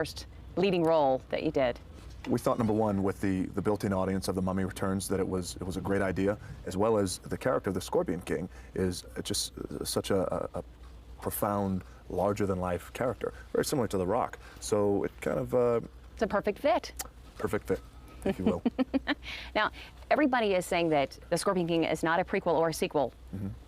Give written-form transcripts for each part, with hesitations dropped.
first leading role that you did? We thought, number one, with the built-in audience of The Mummy Returns, that it was a great idea, as well as the character of the Scorpion King is just such a profound, larger-than-life character, very similar to The Rock. So it kind of It's a perfect fit. perfect fit, if you will. Now, everybody is saying that The Scorpion King is not a prequel or a sequel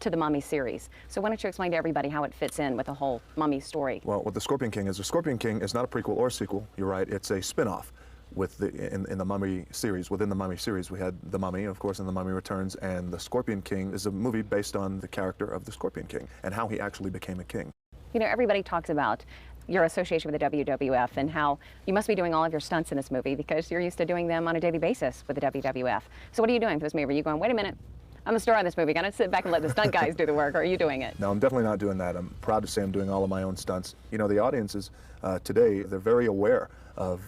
to the Mummy series. So why don't you explain to everybody how it fits in with the whole Mummy story? Well, what The Scorpion King is not a prequel or a sequel. You're right. It's a spin-off. In the Mummy series, within the Mummy series, we had The Mummy, of course, and The Mummy Returns, and The Scorpion King is a movie based on the character of the Scorpion King and how he actually became a king. You know, everybody talks about your association with the WWF and how you must be doing all of your stunts in this movie because you're used to doing them on a daily basis with the WWF. So what are you doing for this movie? Are you going, wait a minute, I'm the star in this movie, gotta sit back and let the stunt guys do the work, or are you doing it? No, I'm definitely not doing that. I'm proud to say I'm doing all of my own stunts. You know, the audiences today, they're very aware of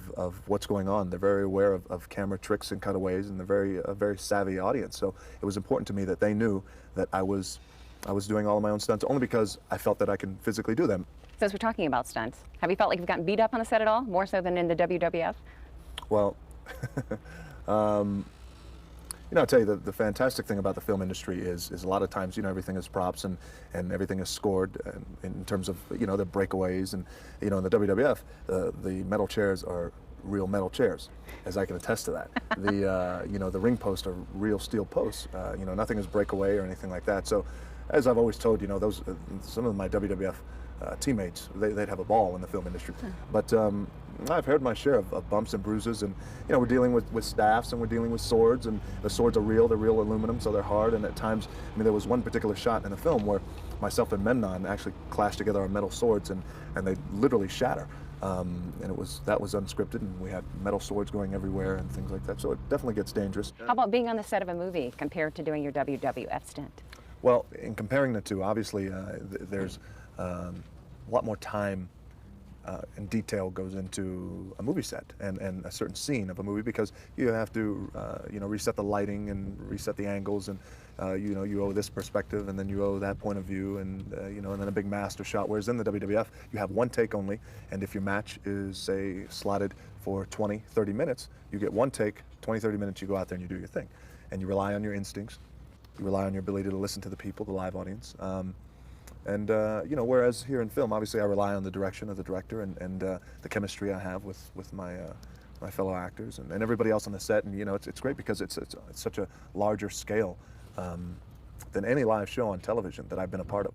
what's going on. They're very aware of camera tricks and cutaways, and they're a very savvy audience. So it was important to me that they knew that I was doing all of my own stunts, only because I felt that I can physically do them. Since we're talking about stunts, have you felt like you've gotten beat up on the set at all, more so than in the WWF? Well, you know, I'll tell you, the fantastic thing about the film industry is a lot of times, you know, everything is props and everything is scored in terms of, you know, the breakaways. And, you know, in the WWF, the metal chairs are real metal chairs, as I can attest to that. You know, the ring posts are real steel posts. You know, nothing is breakaway or anything like that. So, as I've always told, you know, some of my WWF teammates, they'd have a ball in the film industry. But I've heard my share of bumps and bruises, and you know, we're dealing with staffs and we're dealing with swords, and the swords are real, they're real aluminum, so they're hard, and at times, I mean, there was one particular shot in the film where myself and Memnon actually clashed together our metal swords, and they literally shatter. And that was unscripted, and we had metal swords going everywhere and things like that, so it definitely gets dangerous. How about being on the set of a movie compared to doing your WWF stint? Well, in comparing the two, obviously there's a lot more time and detail goes into a movie set and a certain scene of a movie, because you have to you know, reset the lighting and reset the angles, and you know, you owe this perspective and then you owe that point of view, and you know, and then a big master shot. Whereas in the WWF, you have one take only, and if your match is, say, slotted for 20-30 minutes, you get one take, 20-30 minutes, you go out there and you do your thing, and you rely on your instincts, you rely on your ability to listen to the people, the live audience. You know, whereas here in film, obviously I rely on the direction of the director and the chemistry I have with my my fellow actors and everybody else on the set. And you know, it's great because it's such a larger scale than any live show on television that I've been a part of.